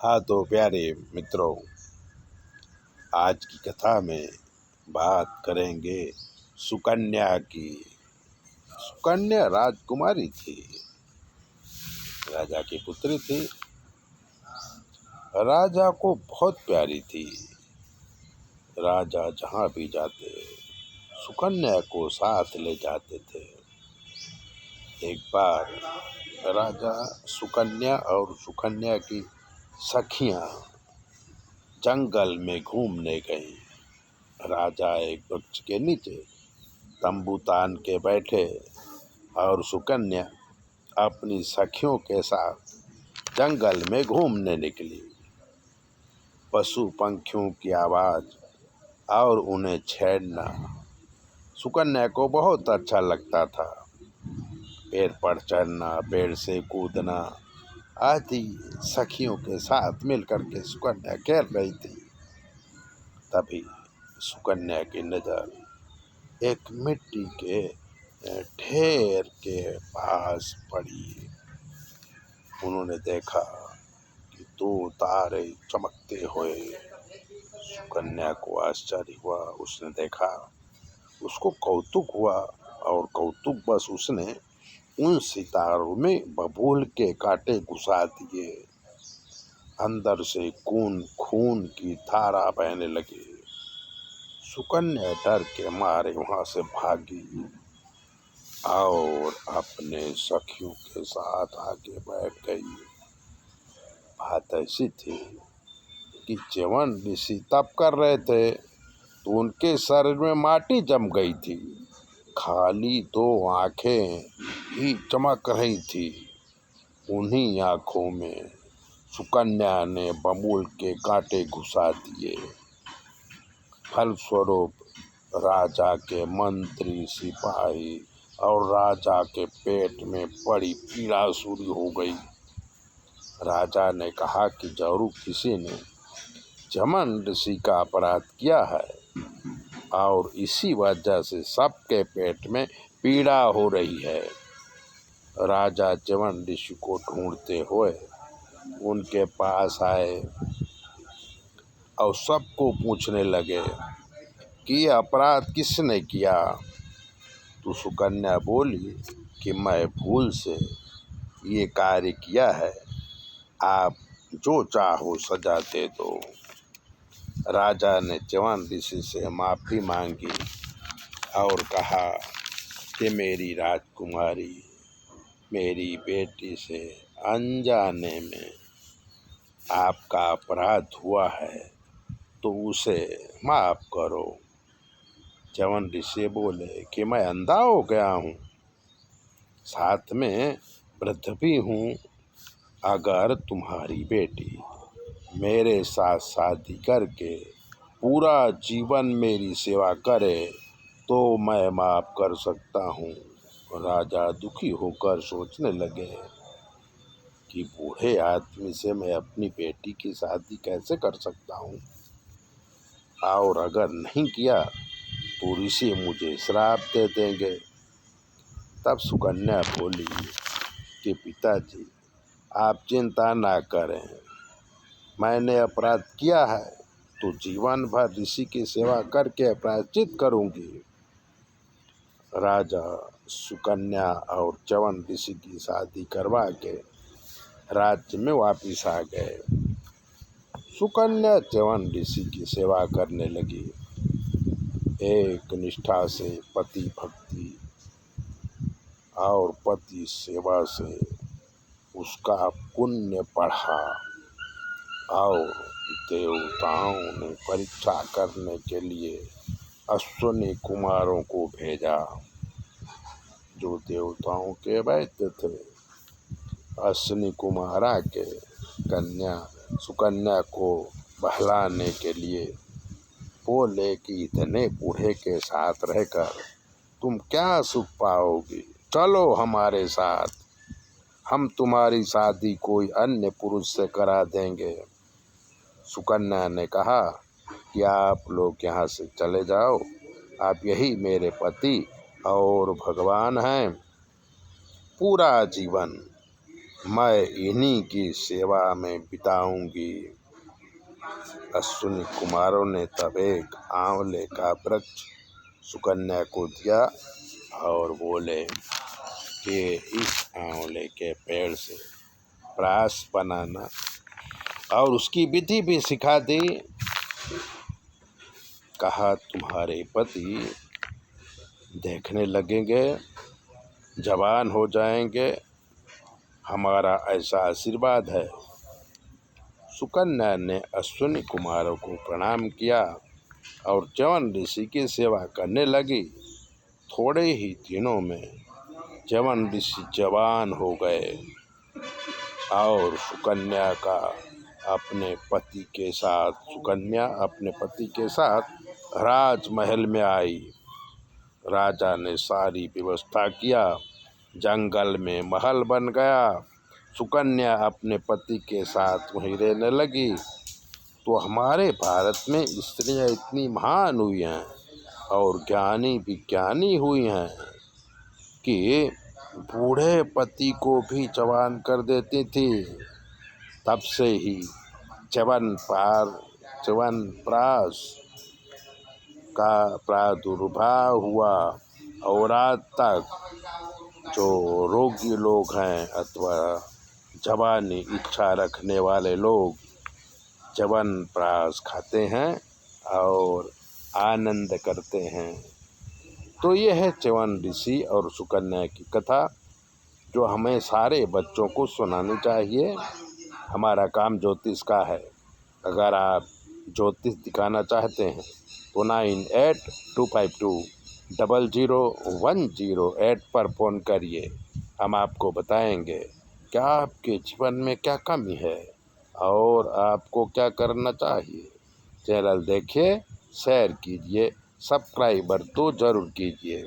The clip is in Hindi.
हाँ तो प्यारे मित्रों, आज की कथा में बात करेंगे सुकन्या की। सुकन्या राजकुमारी थी, राजा की पुत्री थी। राजा को बहुत प्यारी थी। राजा जहाँ भी जाते सुकन्या को साथ ले जाते थे। एक बार राजा सुकन्या और सुकन्या की सखियाँ जंगल में घूमने गई। राजा एक वृक्ष के नीचे तंबू तान के बैठे और सुकन्या अपनी सखियों के साथ जंगल में घूमने निकली। पशु पंखियों की आवाज़ और उन्हें छेड़ना सुकन्या को बहुत अच्छा लगता था। पेड़ पर चढ़ना, पेड़ से कूदना आदि सखियों के साथ मिलकर के सुकन्या खेल रही थी। तभी सुकन्या की नज़र एक मिट्टी के ढेर के पास पड़ी। उन्होंने देखा कि दो तारे चमकते हुए। सुकन्या को आश्चर्य हुआ। उसने देखा, उसको कौतुक हुआ और कौतुक बस उसने उन सितारों में बबूल के कांटे घुसा दिए। अंदर से खून की धारा बहने लगी। सुकन्या डर के मारे वहां से भागी और अपने सखियों के साथ आगे बैठ गई। बात ऐसी थी कि च्यवन ऋषि तप कर रहे थे तो उनके शरीर में माटी जम गई थी। खाली दो आंखें ही चमक रही थी। उन्हीं आंखों में सुकन्या ने बबूल के कांटे घुसा दिए। फलस्वरूप राजा के मंत्री, सिपाही और राजा के पेट में बड़ी पीड़ा शुरू हो गई। राजा ने कहा कि जरूर किसी ने च्यवन ऋषि का अपराध किया है और इसी वजह से सबके पेट में पीड़ा हो रही है। राजा च्यवन ऋषि को ढूंढते हुए उनके पास आए और सबको पूछने लगे कि ये अपराध किसने किया। तो सुकन्या बोली कि मैं भूल से ये कार्य किया है, आप जो चाहो सजा दे दो। राजा ने च्यवन ऋषि से माफ़ी मांगी और कहा कि मेरी राजकुमारी, मेरी बेटी से अनजाने में आपका अपराध हुआ है तो उसे माफ़ करो। च्यवन ऋषि बोले कि मैं अंधा हो गया हूँ, साथ में वृद्ध भी हूँ। अगर तुम्हारी बेटी मेरे साथ शादी करके पूरा जीवन मेरी सेवा करे तो मैं माफ़ कर सकता हूँ। राजा दुखी होकर सोचने लगे कि बूढ़े आदमी से मैं अपनी बेटी की शादी कैसे कर सकता हूँ, और अगर नहीं किया तो ऋषि मुझे श्राप दे देंगे। तब सुकन्या बोली कि पिताजी, आप चिंता ना करें, मैंने अपराध किया है तो जीवन भर ऋषि की सेवा करके प्रायश्चित करूंगी। राजा सुकन्या और च्यवन ऋषि की शादी करवा के राज्य में वापिस आ गए। सुकन्या च्यवन ऋषि की सेवा करने लगी। एक निष्ठा से पति भक्ति और पति सेवा से उसका पुण्य बढ़ा और देवताओं ने परीक्षा करने के लिए अश्विनी कुमारों को भेजा जो देवताओं के वैद्य थे। अश्विनी कुमार आके सुकन्या को बहलाने के लिए बोले कि इतने बूढ़े के साथ रहकर तुम क्या सुख पाओगी, चलो हमारे साथ, हम तुम्हारी शादी कोई अन्य पुरुष से करा देंगे। सुकन्या ने कहा कि आप लोग यहाँ से चले जाओ, आप यही मेरे पति और भगवान हैं। पूरा जीवन मैं इन्हीं की सेवा में बिताऊंगी। अश्विनी कुमारों ने तब एक आंवले का वृक्ष सुकन्या को दिया और बोले कि इस आंवले के पेड़ से प्राश बनाना, और उसकी विधि भी सिखा दी। कहा तुम्हारे पति देखने लगेंगे, जवान हो जाएंगे, हमारा ऐसा आशीर्वाद है। सुकन्या ने अश्विनी कुमारों को प्रणाम किया और च्यवन ऋषि की सेवा करने लगी। थोड़े ही दिनों में च्यवन ऋषि जवान हो गए और सुकन्या अपने पति के साथ राजमहल में आई। राजा ने सारी व्यवस्था किया, जंगल में महल बन गया। सुकन्या अपने पति के साथ वहीं रहने लगी। तो हमारे भारत में स्त्रियां इतनी महान हुई हैं और ज्ञानी विज्ञानी हुई हैं कि बूढ़े पति को भी जवान कर देती थी। तब से ही च्यवनप्राश का प्रादुर्भाव हुआ और आज तक जो रोगी लोग हैं अथवा जवानी इच्छा रखने वाले लोग च्यवनप्राश खाते हैं और आनंद करते हैं। तो ये है च्यवन ऋषि और सुकन्या की कथा, जो हमें सारे बच्चों को सुनानी चाहिए। हमारा काम ज्योतिष का है। अगर आप ज्योतिष दिखाना चाहते हैं तो 9825200108 पर फ़ोन करिए। हम आपको बताएंगे क्या आपके जीवन में क्या कमी है और आपको क्या करना चाहिए। चैनल देखिए, शेयर कीजिए, सब्सक्राइबर तो ज़रूर कीजिए।